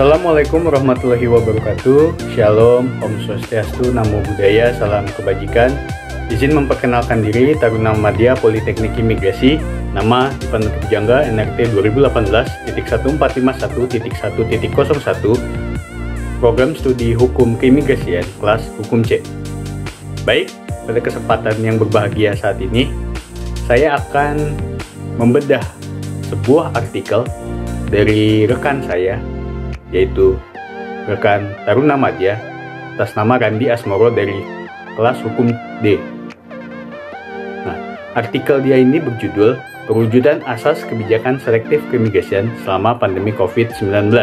Assalamualaikum warahmatullahi wabarakatuh. Shalom, Om Swastiastu, Namo Buddhaya, Salam Kebajikan. Izin memperkenalkan diri, Taruna Madya Politeknik Imigrasi. Nama Ivan Pujangga, NRT 2018.1451.1.01. Program Studi Hukum Keimigrasian, kelas Hukum C. Baik, pada kesempatan yang berbahagia saat ini, saya akan membedah sebuah artikel dari rekan saya, yaitu rekan Taruna Madya atas nama Randi Asmoro dari kelas Hukum D. Nah, artikel dia ini berjudul Perwujudan Asas Kebijakan Selektif Keimigrasian Selama Pandemi COVID-19.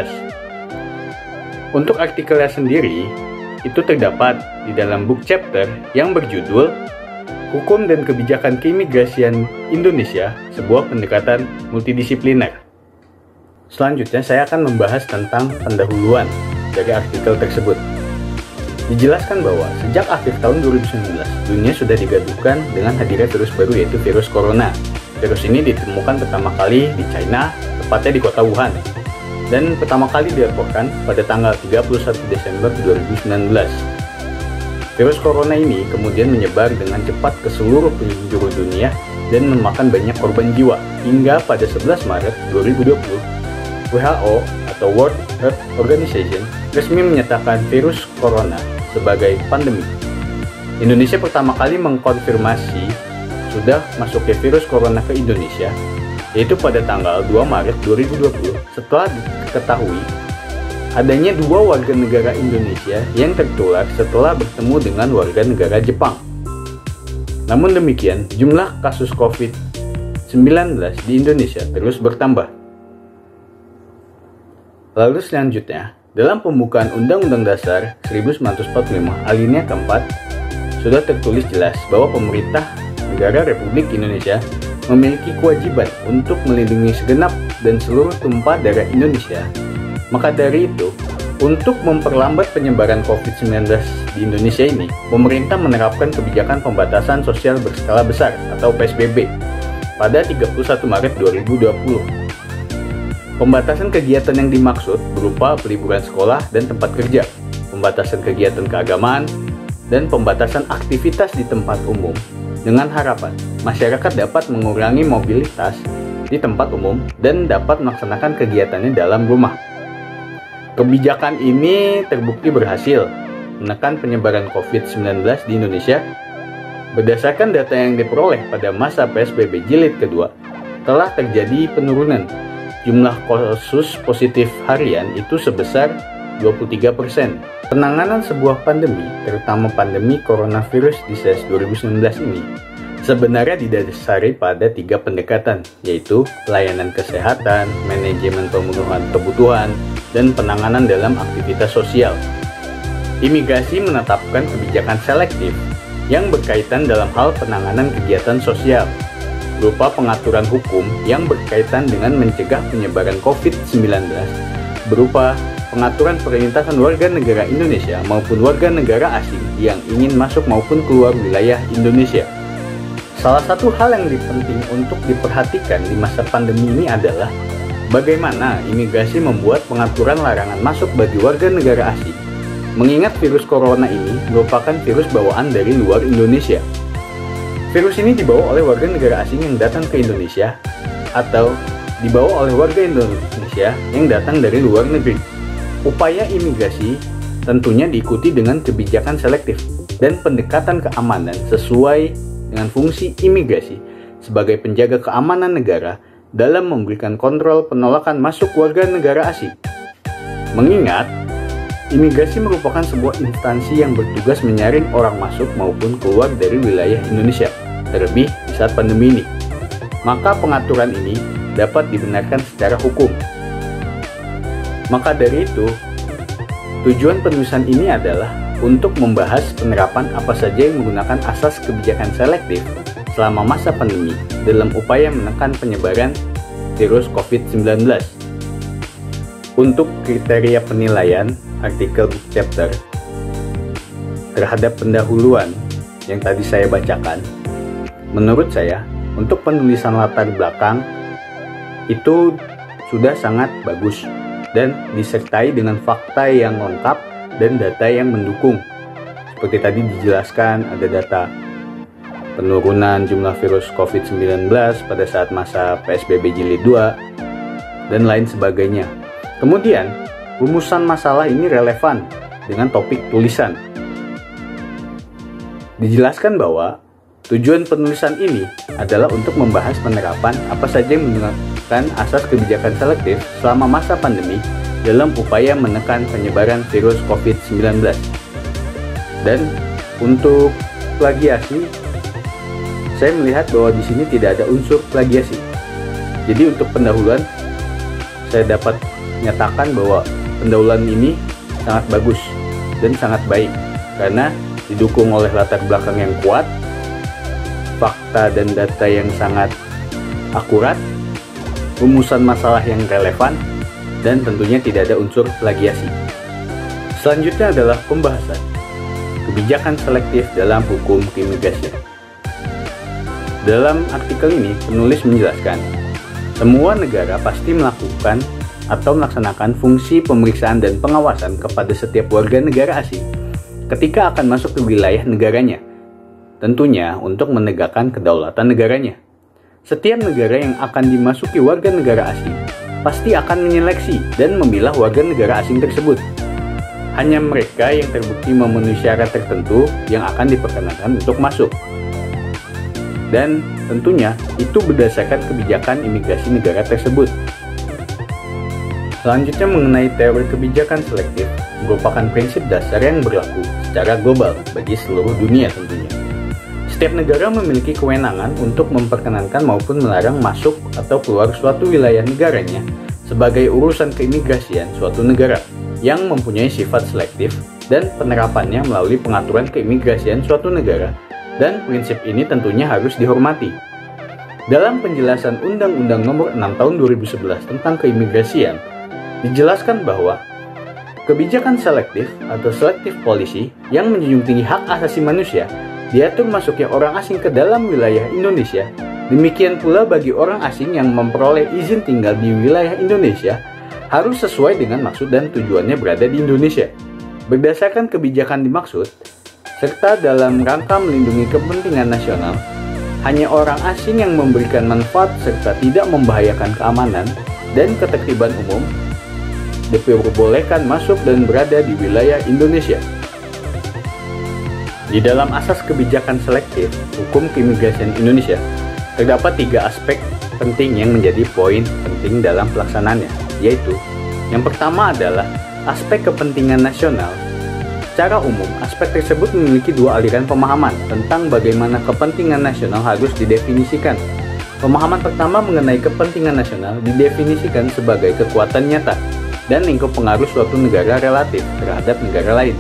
Untuk artikelnya sendiri, itu terdapat di dalam book chapter yang berjudul Hukum dan Kebijakan Keimigrasian Indonesia, Sebuah Pendekatan Multidisipliner. Selanjutnya saya akan membahas tentang pendahuluan dari artikel tersebut. Dijelaskan bahwa sejak akhir tahun 2019, dunia sudah digaduhkan dengan hadirnya virus baru, yaitu virus corona. Virus ini ditemukan pertama kali di China, tepatnya di kota Wuhan, dan pertama kali dilaporkan pada tanggal 31 Desember 2019. Virus corona ini kemudian menyebar dengan cepat ke seluruh penjuru dunia dan memakan banyak korban jiwa, hingga pada 11 Maret 2020, WHO atau World Health Organization resmi menyatakan virus corona sebagai pandemi. Indonesia pertama kali mengkonfirmasi sudah masuknya virus corona ke Indonesia, yaitu pada tanggal 2 Maret 2020 setelah diketahui adanya 2 warga negara Indonesia yang tertular setelah bertemu dengan warga negara Jepang. Namun demikian, jumlah kasus COVID-19 di Indonesia terus bertambah. Lalu selanjutnya, dalam pembukaan Undang-Undang Dasar 1945 alinea keempat, sudah tertulis jelas bahwa pemerintah negara Republik Indonesia memiliki kewajiban untuk melindungi segenap dan seluruh tumpah darah Indonesia. Maka dari itu, untuk memperlambat penyebaran COVID-19 di Indonesia ini, pemerintah menerapkan kebijakan pembatasan sosial berskala besar atau PSBB pada 31 Maret 2020. Pembatasan kegiatan yang dimaksud berupa peliburan sekolah dan tempat kerja, pembatasan kegiatan keagamaan, dan pembatasan aktivitas di tempat umum dengan harapan masyarakat dapat mengurangi mobilitas di tempat umum dan dapat melaksanakan kegiatannya dalam rumah. Kebijakan ini terbukti berhasil menekan penyebaran COVID-19 di Indonesia. Berdasarkan data yang diperoleh pada masa PSBB jilid kedua, telah terjadi penurunan jumlah kasus positif harian itu sebesar 23%. Penanganan sebuah pandemi, terutama pandemi coronavirus disease 2019 ini, sebenarnya didasari pada 3 pendekatan, yaitu pelayanan kesehatan, manajemen pemenuhan kebutuhan, dan penanganan dalam aktivitas sosial. Imigrasi menetapkan kebijakan selektif yang berkaitan dalam hal penanganan kegiatan sosial, berupa pengaturan hukum yang berkaitan dengan mencegah penyebaran COVID-19, berupa pengaturan perlintasan warga negara Indonesia maupun warga negara asing yang ingin masuk maupun keluar wilayah Indonesia. Salah satu hal yang penting untuk diperhatikan di masa pandemi ini adalah bagaimana imigrasi membuat pengaturan larangan masuk bagi warga negara asing, mengingat virus corona ini merupakan virus bawaan dari luar Indonesia. Virus ini dibawa oleh warga negara asing yang datang ke Indonesia atau dibawa oleh warga Indonesia yang datang dari luar negeri. Upaya imigrasi tentunya diikuti dengan kebijakan selektif dan pendekatan keamanan sesuai dengan fungsi imigrasi sebagai penjaga keamanan negara dalam memberikan kontrol penolakan masuk warga negara asing. Mengingat imigrasi merupakan sebuah instansi yang bertugas menyaring orang masuk maupun keluar dari wilayah Indonesia, terlebih di saat pandemi ini. Maka pengaturan ini dapat dibenarkan secara hukum. Maka dari itu, tujuan penulisan ini adalah untuk membahas penerapan apa saja yang menggunakan asas kebijakan selektif selama masa pandemi dalam upaya menekan penyebaran virus COVID-19. Untuk kriteria penilaian artikel book chapter terhadap pendahuluan yang tadi saya bacakan, menurut saya untuk penulisan latar belakang itu sudah sangat bagus dan disertai dengan fakta yang lengkap dan data yang mendukung. Seperti tadi dijelaskan, ada data penurunan jumlah virus COVID-19 pada saat masa PSBB Jilid 2, dan lain sebagainya. Kemudian, rumusan masalah ini relevan dengan topik tulisan. Dijelaskan bahwa tujuan penulisan ini adalah untuk membahas penerapan apa saja yang menggunakan asas kebijakan selektif selama masa pandemi dalam upaya menekan penyebaran virus COVID-19. Dan untuk plagiasi, saya melihat bahwa di sini tidak ada unsur plagiasi. Jadi untuk pendahuluan, saya dapat menyatakan bahwa pendahuluan ini sangat bagus dan sangat baik karena didukung oleh latar belakang yang kuat, fakta dan data yang sangat akurat, rumusan masalah yang relevan, dan tentunya tidak ada unsur plagiasi. Selanjutnya adalah pembahasan kebijakan selektif dalam hukum keimigrasian. Dalam artikel ini, penulis menjelaskan, semua negara pasti melakukan atau melaksanakan fungsi pemeriksaan dan pengawasan kepada setiap warga negara asing ketika akan masuk ke wilayah negaranya, tentunya untuk menegakkan kedaulatan negaranya. Setiap negara yang akan dimasuki warga negara asing pasti akan menyeleksi dan memilah warga negara asing tersebut. Hanya mereka yang terbukti memenuhi syarat tertentu yang akan diperkenankan untuk masuk. Dan tentunya itu berdasarkan kebijakan imigrasi negara tersebut. Selanjutnya mengenai teori kebijakan selektif merupakan prinsip dasar yang berlaku secara global bagi seluruh dunia tentunya. Setiap negara memiliki kewenangan untuk memperkenankan maupun melarang masuk atau keluar suatu wilayah negaranya sebagai urusan keimigrasian suatu negara yang mempunyai sifat selektif dan penerapannya melalui pengaturan keimigrasian suatu negara. Dan prinsip ini tentunya harus dihormati. Dalam penjelasan Undang-Undang Nomor 6 Tahun 2011 tentang keimigrasian, dijelaskan bahwa kebijakan selektif atau selective policy yang menjunjung tinggi hak asasi manusia diatur masuknya orang asing ke dalam wilayah Indonesia. Demikian pula bagi orang asing yang memperoleh izin tinggal di wilayah Indonesia harus sesuai dengan maksud dan tujuannya berada di Indonesia. Berdasarkan kebijakan dimaksud, serta dalam rangka melindungi kepentingan nasional, hanya orang asing yang memberikan manfaat serta tidak membahayakan keamanan dan ketertiban umum diperbolehkan masuk dan berada di wilayah Indonesia. Di dalam asas kebijakan selektif hukum keimigrasian Indonesia, terdapat 3 aspek penting yang menjadi poin penting dalam pelaksanaannya, yaitu yang pertama adalah aspek kepentingan nasional. Secara umum, aspek tersebut memiliki 2 aliran pemahaman tentang bagaimana kepentingan nasional harus didefinisikan. Pemahaman pertama mengenai kepentingan nasional didefinisikan sebagai kekuatan nyata dan lingkup pengaruh suatu negara relatif terhadap negara lain.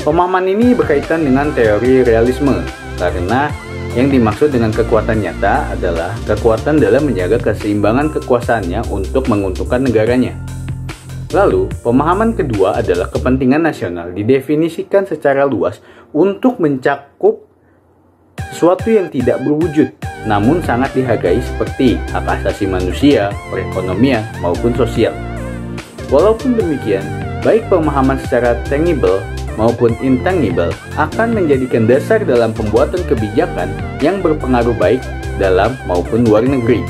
Pemahaman ini berkaitan dengan teori realisme, karena yang dimaksud dengan kekuatan nyata adalah kekuatan dalam menjaga keseimbangan kekuasaannya untuk menguntungkan negaranya. Lalu, pemahaman kedua adalah kepentingan nasional didefinisikan secara luas untuk mencakup sesuatu yang tidak berwujud, namun sangat dihargai seperti hak asasi manusia, perekonomian, maupun sosial. Walaupun demikian, baik pemahaman secara tangible maupun intangible akan menjadikan dasar dalam pembuatan kebijakan yang berpengaruh baik dalam maupun luar negeri.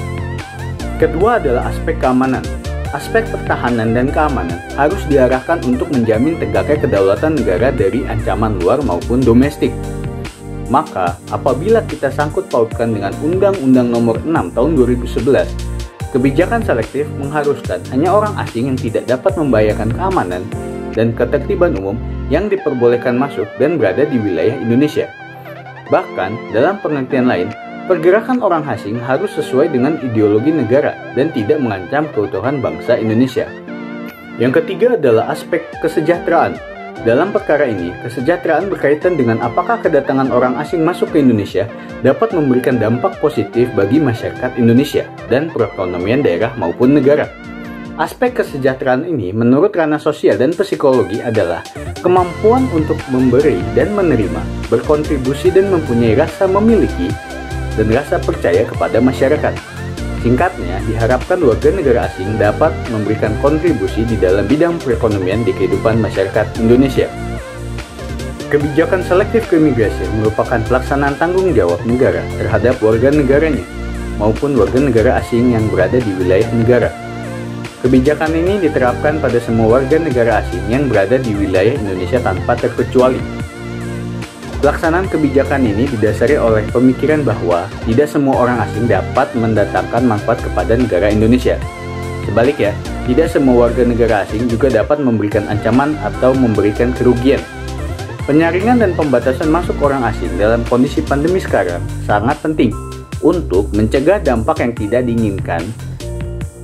Kedua adalah aspek keamanan. Aspek pertahanan dan keamanan harus diarahkan untuk menjamin tegaknya kedaulatan negara dari ancaman luar maupun domestik. Maka, apabila kita sangkut pautkan dengan Undang-Undang Nomor 6 Tahun 2011, kebijakan selektif mengharuskan hanya orang asing yang tidak dapat membahayakan keamanan dan ketertiban umum yang diperbolehkan masuk dan berada di wilayah Indonesia. Bahkan, dalam pengertian lain, pergerakan orang asing harus sesuai dengan ideologi negara dan tidak mengancam keutuhan bangsa Indonesia. Yang ketiga adalah aspek kesejahteraan. Dalam perkara ini, kesejahteraan berkaitan dengan apakah kedatangan orang asing masuk ke Indonesia dapat memberikan dampak positif bagi masyarakat Indonesia dan perekonomian daerah maupun negara. Aspek kesejahteraan ini menurut ranah sosial dan psikologi adalah kemampuan untuk memberi dan menerima, berkontribusi dan mempunyai rasa memiliki dan rasa percaya kepada masyarakat. Singkatnya, diharapkan warga negara asing dapat memberikan kontribusi di dalam bidang perekonomian di kehidupan masyarakat Indonesia. Kebijakan selektif keimigrasian merupakan pelaksanaan tanggung jawab negara terhadap warga negaranya maupun warga negara asing yang berada di wilayah negara. Kebijakan ini diterapkan pada semua warga negara asing yang berada di wilayah Indonesia tanpa terkecuali. Pelaksanaan kebijakan ini didasari oleh pemikiran bahwa tidak semua orang asing dapat mendatangkan manfaat kepada negara Indonesia. Sebaliknya, tidak semua warga negara asing juga dapat memberikan ancaman atau memberikan kerugian. Penyaringan dan pembatasan masuk orang asing dalam kondisi pandemi sekarang sangat penting untuk mencegah dampak yang tidak diinginkan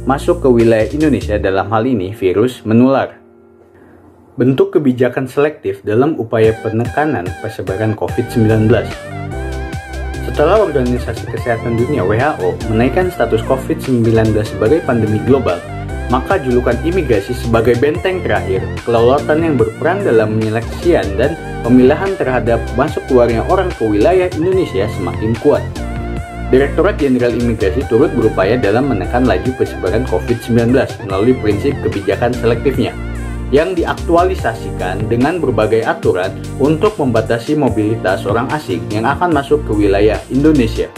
masuk ke wilayah Indonesia, dalam hal ini virus menular. Bentuk kebijakan selektif dalam upaya penekanan persebaran COVID-19. Setelah Organisasi Kesehatan Dunia (WHO) menaikkan status COVID-19 sebagai pandemi global, maka julukan imigrasi sebagai benteng terakhir kedaulatan yang berperan dalam penyeleksian dan pemilahan terhadap masuk keluarnya orang ke wilayah Indonesia semakin kuat. Direktorat Jenderal Imigrasi turut berupaya dalam menekan laju persebaran COVID-19 melalui prinsip kebijakan selektifnya, yang diaktualisasikan dengan berbagai aturan untuk membatasi mobilitas orang asing yang akan masuk ke wilayah Indonesia.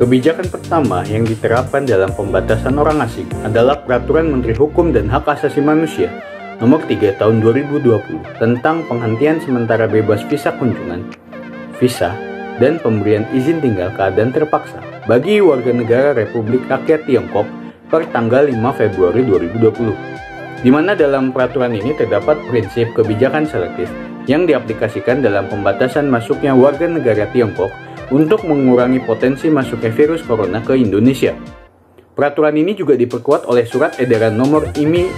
Kebijakan pertama yang diterapkan dalam pembatasan orang asing adalah Peraturan Menteri Hukum dan Hak Asasi Manusia Nomor 3 Tahun 2020 tentang penghentian sementara bebas visa kunjungan, visa, dan pemberian izin tinggal keadaan terpaksa bagi warga negara Republik Rakyat Tiongkok per tanggal 5 Februari 2020. Di mana dalam peraturan ini terdapat prinsip kebijakan selektif yang diaplikasikan dalam pembatasan masuknya warga negara Tiongkok untuk mengurangi potensi masuknya virus corona ke Indonesia. Peraturan ini juga diperkuat oleh Surat Edaran Nomor IMI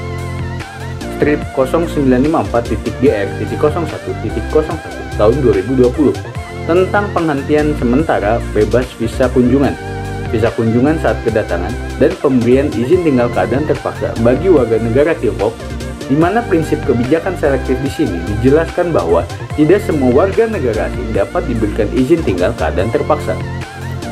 Strip 0954.gr.01.01 tahun 2020 tentang penghentian sementara bebas visa kunjungan saat kedatangan, dan pemberian izin tinggal keadaan terpaksa bagi warga negara Tiongkok, di mana prinsip kebijakan selektif di sini dijelaskan bahwa tidak semua warga negara asing dapat diberikan izin tinggal keadaan terpaksa.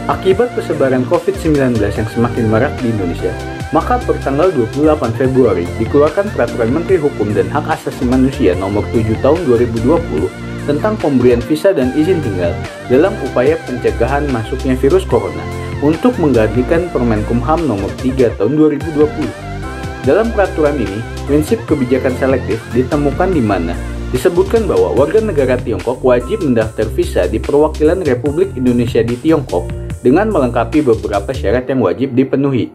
Akibat persebaran COVID-19 yang semakin marak di Indonesia, maka per tanggal 28 Februari dikeluarkan Peraturan Menteri Hukum dan Hak Asasi Manusia Nomor 7 Tahun 2020 tentang pemberian visa dan izin tinggal dalam upaya pencegahan masuknya virus corona untuk menggantikan Permenkumham Nomor 3 Tahun 2020. Dalam peraturan ini, prinsip kebijakan selektif ditemukan di mana disebutkan bahwa warga negara Tiongkok wajib mendaftar visa di perwakilan Republik Indonesia di Tiongkok dengan melengkapi beberapa syarat yang wajib dipenuhi.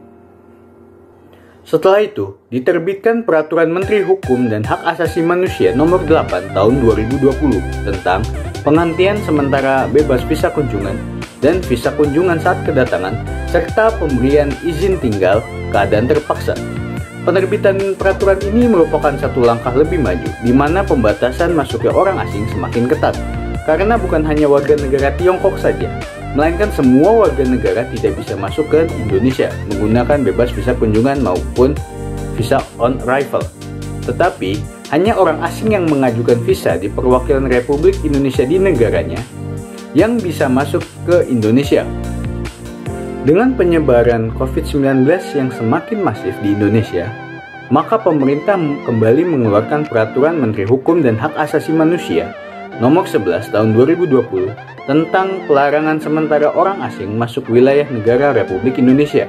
Setelah itu, diterbitkan Peraturan Menteri Hukum dan Hak Asasi Manusia Nomor 8 Tahun 2020 tentang penghentian sementara bebas visa kunjungan dan visa kunjungan saat kedatangan, serta pemberian izin tinggal keadaan terpaksa. Penerbitan peraturan ini merupakan satu langkah lebih maju, di mana pembatasan masuknya orang asing semakin ketat, karena bukan hanya warga negara Tiongkok saja, melainkan semua warga negara tidak bisa masuk ke Indonesia menggunakan bebas visa kunjungan maupun visa on arrival. Tetapi, hanya orang asing yang mengajukan visa di perwakilan Republik Indonesia di negaranya yang bisa masuk ke Indonesia. Dengan penyebaran COVID-19 yang semakin masif di Indonesia, maka pemerintah kembali mengeluarkan Peraturan Menteri Hukum dan Hak Asasi Manusia Nomor 11 Tahun 2020 tentang pelarangan sementara orang asing masuk wilayah negara Republik Indonesia.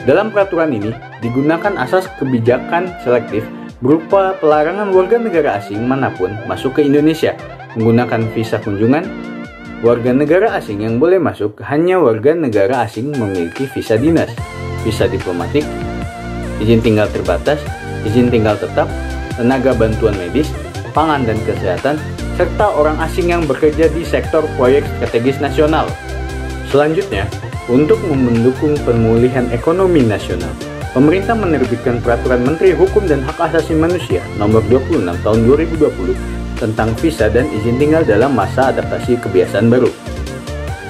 Dalam peraturan ini digunakan asas kebijakan selektif berupa pelarangan warga negara asing manapun masuk ke Indonesia menggunakan visa kunjungan. Warga negara asing yang boleh masuk hanya warga negara asing memiliki visa dinas, visa diplomatik, izin tinggal terbatas, izin tinggal tetap, tenaga bantuan medis, pangan dan kesehatan, serta orang asing yang bekerja di sektor proyek strategis nasional. Selanjutnya, untuk mendukung pemulihan ekonomi nasional, pemerintah menerbitkan Peraturan Menteri Hukum dan Hak Asasi Manusia Nomor 26 Tahun 2020 tentang visa dan izin tinggal dalam masa adaptasi kebiasaan baru.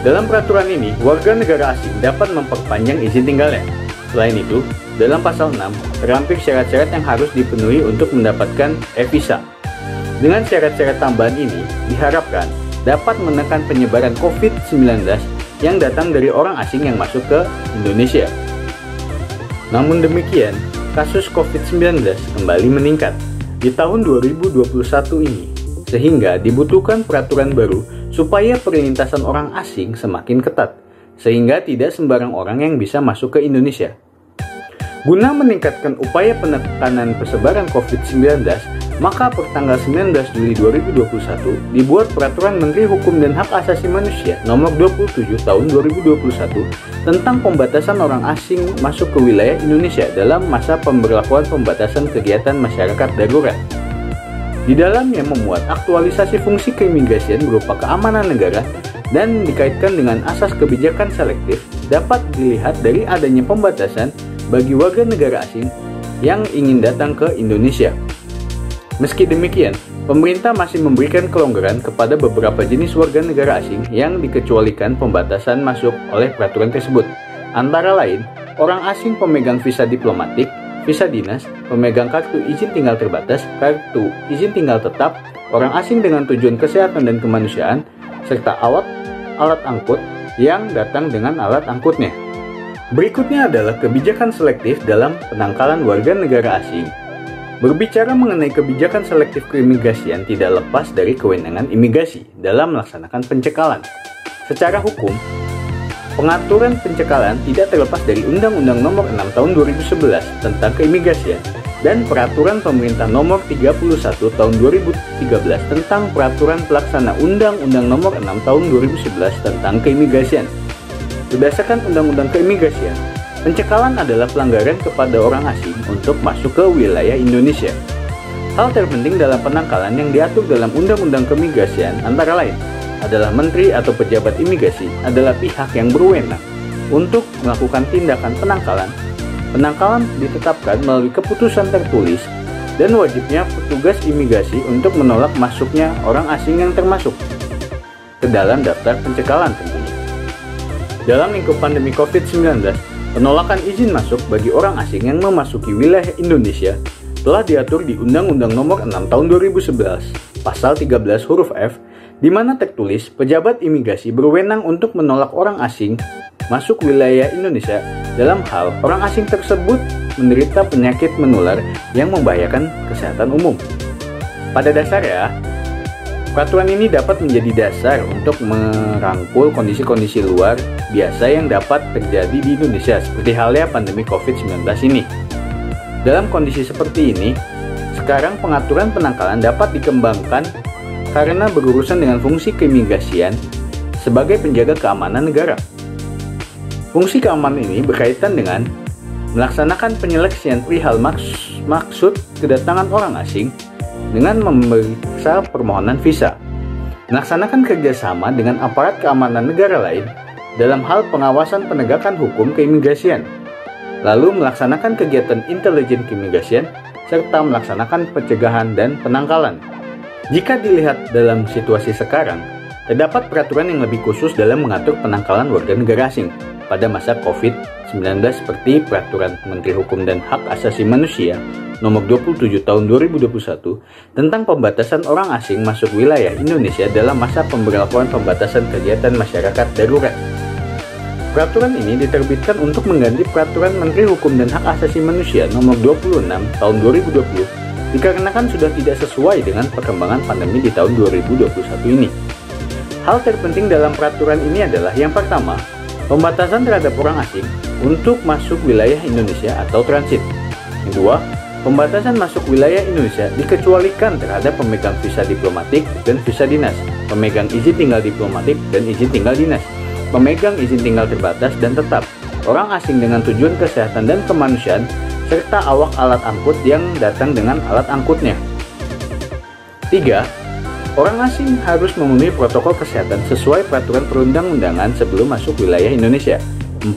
Dalam peraturan ini, warga negara asing dapat memperpanjang izin tinggalnya. Selain itu, dalam pasal 6 terdampir syarat-syarat yang harus dipenuhi untuk mendapatkan e-visa. Dengan syarat-syarat tambahan ini, diharapkan dapat menekan penyebaran COVID-19 yang datang dari orang asing yang masuk ke Indonesia. Namun demikian, kasus COVID-19 kembali meningkat di tahun 2021 ini, sehingga dibutuhkan peraturan baru supaya perlintasan orang asing semakin ketat, sehingga tidak sembarang orang yang bisa masuk ke Indonesia. Guna meningkatkan upaya penekanan persebaran COVID-19, maka pertanggal 19 Juli 2021 dibuat Peraturan Menteri Hukum dan Hak Asasi Manusia Nomor 27 Tahun 2021 tentang pembatasan orang asing masuk ke wilayah Indonesia dalam masa pemberlakuan pembatasan kegiatan masyarakat darurat. Di dalamnya memuat aktualisasi fungsi keimigrasian berupa keamanan negara dan dikaitkan dengan asas kebijakan selektif dapat dilihat dari adanya pembatasan bagi warga negara asing yang ingin datang ke Indonesia. Meski demikian, pemerintah masih memberikan kelonggaran kepada beberapa jenis warga negara asing yang dikecualikan pembatasan masuk oleh peraturan tersebut. Antara lain, orang asing pemegang visa diplomatik, visa dinas, pemegang kartu izin tinggal terbatas, kartu izin tinggal tetap, orang asing dengan tujuan kesehatan dan kemanusiaan, serta alat angkut yang datang dengan alat angkutnya. Berikutnya adalah kebijakan selektif dalam penangkalan warga negara asing. Berbicara mengenai kebijakan selektif keimigrasian tidak lepas dari kewenangan imigrasi dalam melaksanakan pencekalan. Secara hukum, pengaturan pencekalan tidak terlepas dari Undang-Undang Nomor 6 Tahun 2011 tentang keimigrasian dan Peraturan Pemerintah Nomor 31 Tahun 2013 tentang Peraturan Pelaksana Undang-Undang Nomor 6 Tahun 2011 tentang keimigrasian. Berdasarkan Undang-Undang Keimigrasian, pencekalan adalah pelanggaran kepada orang asing untuk masuk ke wilayah Indonesia. Hal terpenting dalam penangkalan yang diatur dalam Undang-Undang Keimigrasian antara lain adalah menteri atau pejabat imigrasi adalah pihak yang berwenang untuk melakukan tindakan penangkalan. Penangkalan ditetapkan melalui keputusan tertulis dan wajibnya petugas imigrasi untuk menolak masuknya orang asing yang termasuk ke dalam daftar pencekalan tentunya. Dalam lingkup pandemi COVID-19, penolakan izin masuk bagi orang asing yang memasuki wilayah Indonesia telah diatur di Undang-Undang Nomor 6 Tahun 2011, Pasal 13 huruf F, di mana tertulis pejabat imigrasi berwenang untuk menolak orang asing masuk wilayah Indonesia dalam hal orang asing tersebut menderita penyakit menular yang membahayakan kesehatan umum. Pada dasarnya, peraturan ini dapat menjadi dasar untuk merangkul kondisi-kondisi luar biasa yang dapat terjadi di Indonesia seperti halnya pandemi COVID-19 ini. Dalam kondisi seperti ini, sekarang pengaturan penangkalan dapat dikembangkan karena berurusan dengan fungsi keimigrasian sebagai penjaga keamanan negara. Fungsi keamanan ini berkaitan dengan melaksanakan penyeleksian perihal maksud kedatangan orang asing dengan memeriksa permohonan visa, melaksanakan kerjasama dengan aparat keamanan negara lain dalam hal pengawasan penegakan hukum keimigrasian, lalu melaksanakan kegiatan intelijen keimigrasian, serta melaksanakan pencegahan dan penangkalan. Jika dilihat dalam situasi sekarang, terdapat peraturan yang lebih khusus dalam mengatur penangkalan warga negara asing pada masa COVID-19 seperti Peraturan Menteri Hukum dan Hak Asasi Manusia Nomor 27 Tahun 2021 tentang pembatasan orang asing masuk wilayah Indonesia dalam masa pemberlakuan pembatasan kegiatan masyarakat darurat. Peraturan ini diterbitkan untuk mengganti Peraturan Menteri Hukum dan Hak Asasi Manusia Nomor 26 Tahun 2020 dikarenakan sudah tidak sesuai dengan perkembangan pandemi di tahun 2021 ini. Hal terpenting dalam peraturan ini adalah yang pertama, pembatasan terhadap orang asing untuk masuk wilayah Indonesia atau transit. Yang kedua, pembatasan masuk wilayah Indonesia dikecualikan terhadap pemegang visa diplomatik dan visa dinas, pemegang izin tinggal diplomatik dan izin tinggal dinas, pemegang izin tinggal terbatas dan tetap, orang asing dengan tujuan kesehatan dan kemanusiaan, serta awak alat angkut yang datang dengan alat angkutnya. 3. Orang asing harus memenuhi protokol kesehatan sesuai peraturan perundang-undangan sebelum masuk wilayah Indonesia. 4.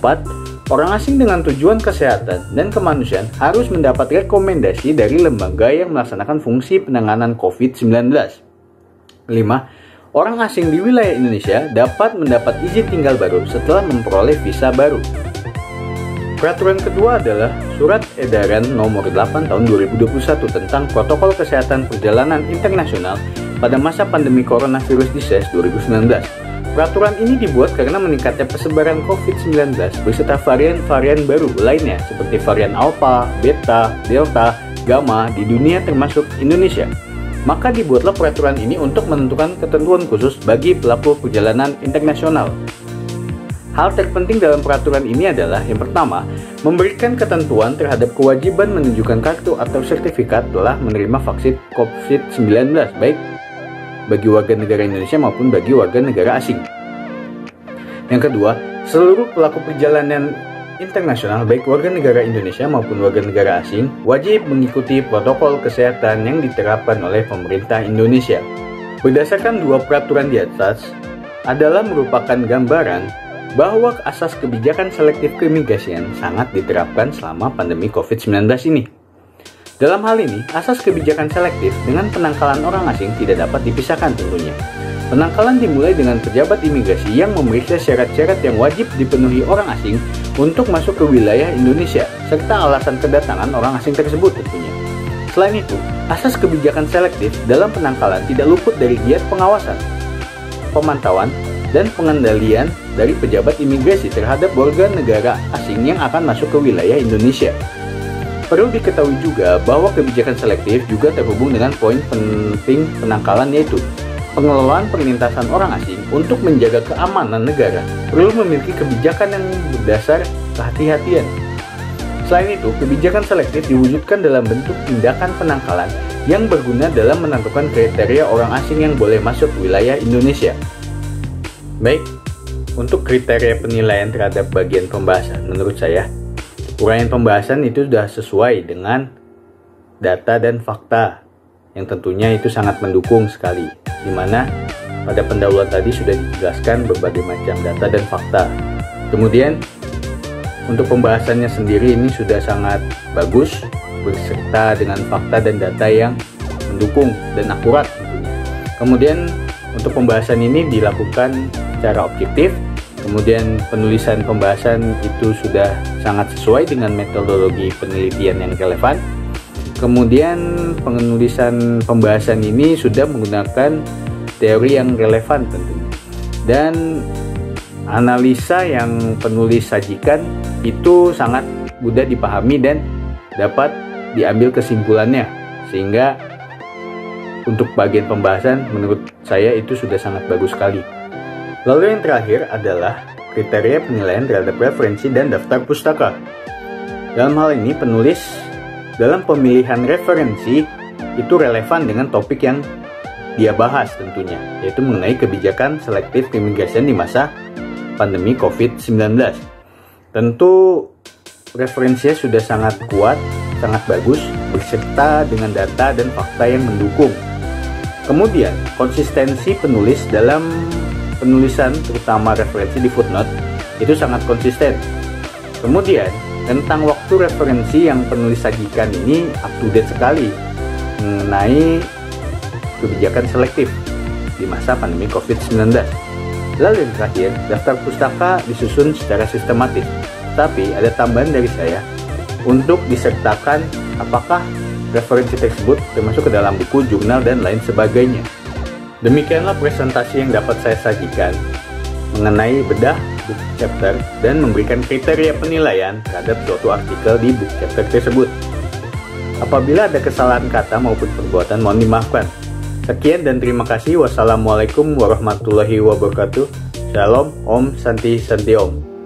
Orang asing dengan tujuan kesehatan dan kemanusiaan harus mendapat rekomendasi dari lembaga yang melaksanakan fungsi penanganan COVID-19. 5. Orang asing di wilayah Indonesia dapat mendapat izin tinggal baru setelah memperoleh visa baru. Peraturan kedua adalah Surat Edaran Nomor 8 Tahun 2021 tentang Protokol Kesehatan Perjalanan Internasional pada masa pandemi coronavirus disease 2019. Peraturan ini dibuat karena meningkatnya persebaran COVID-19 beserta varian-varian baru lainnya seperti varian Alpha, Beta, Delta, Gamma di dunia termasuk Indonesia. Maka dibuatlah peraturan ini untuk menentukan ketentuan khusus bagi pelaku perjalanan internasional. Hal terpenting dalam peraturan ini adalah yang pertama, memberikan ketentuan terhadap kewajiban menunjukkan kartu atau sertifikat telah menerima vaksin COVID-19 baik bagi warga negara Indonesia maupun bagi warga negara asing. Yang kedua, seluruh pelaku perjalanan internasional baik warga negara Indonesia maupun warga negara asing wajib mengikuti protokol kesehatan yang diterapkan oleh pemerintah Indonesia. Berdasarkan dua peraturan di atas adalah merupakan gambaran bahwa asas kebijakan selektif keimigrasian sangat diterapkan selama pandemi COVID-19 ini. Dalam hal ini, asas kebijakan selektif dengan penangkalan orang asing tidak dapat dipisahkan tentunya. Penangkalan dimulai dengan pejabat imigrasi yang memeriksa syarat-syarat yang wajib dipenuhi orang asing untuk masuk ke wilayah Indonesia, serta alasan kedatangan orang asing tersebut tentunya. Selain itu, asas kebijakan selektif dalam penangkalan tidak luput dari giat pengawasan, pemantauan, dan pengendalian dari pejabat imigrasi terhadap warga negara asing yang akan masuk ke wilayah Indonesia. Perlu diketahui juga bahwa kebijakan selektif juga terhubung dengan poin penting penangkalan, yaitu pengelolaan perlintasan orang asing untuk menjaga keamanan negara perlu memiliki kebijakan yang berdasar kehati-hatian. Selain itu, kebijakan selektif diwujudkan dalam bentuk tindakan penangkalan yang berguna dalam menentukan kriteria orang asing yang boleh masuk wilayah Indonesia. Baik, untuk kriteria penilaian terhadap bagian pembahasan, menurut saya, uraian pembahasan itu sudah sesuai dengan data dan fakta, yang tentunya itu sangat mendukung sekali, di mana pada pendahuluan tadi sudah dijelaskan berbagai macam data dan fakta. Kemudian, untuk pembahasannya sendiri ini sudah sangat bagus, beserta dengan fakta dan data yang mendukung dan akurat tentunya. Kemudian, untuk pembahasan ini dilakukan secara objektif, kemudian penulisan pembahasan itu sudah sangat sesuai dengan metodologi penelitian yang relevan. Kemudian penulisan pembahasan ini sudah menggunakan teori yang relevan tentunya. Dan analisa yang penulis sajikan itu sangat mudah dipahami dan dapat diambil kesimpulannya, sehingga untuk bagian pembahasan menurut saya itu sudah sangat bagus sekali. Lalu yang terakhir adalah kriteria penilaian terhadap referensi dan daftar pustaka. Dalam hal ini penulis dalam pemilihan referensi itu relevan dengan topik yang dia bahas tentunya, yaitu mengenai kebijakan selektif keimigrasian di masa pandemi COVID-19. Tentu referensinya sudah sangat kuat, sangat bagus, beserta dengan data dan fakta yang mendukung. Kemudian, konsistensi penulis dalam penulisan, terutama referensi di footnote, itu sangat konsisten. Kemudian, tentang waktu referensi yang penulis sajikan ini up to date sekali mengenai kebijakan selektif di masa pandemi COVID-19. Lalu yang terakhir, daftar pustaka disusun secara sistematis. Tapi ada tambahan dari saya untuk disertakan apakah referensi tersebut termasuk ke dalam buku, jurnal, dan lain sebagainya. Demikianlah presentasi yang dapat saya sajikan mengenai bedah book chapter dan memberikan kriteria penilaian terhadap suatu artikel di book chapter tersebut. Apabila ada kesalahan kata maupun perbuatan, mohon dimaafkan. Sekian dan terima kasih. Wassalamualaikum warahmatullahi wabarakatuh. Shalom, Om Santi Santi Om.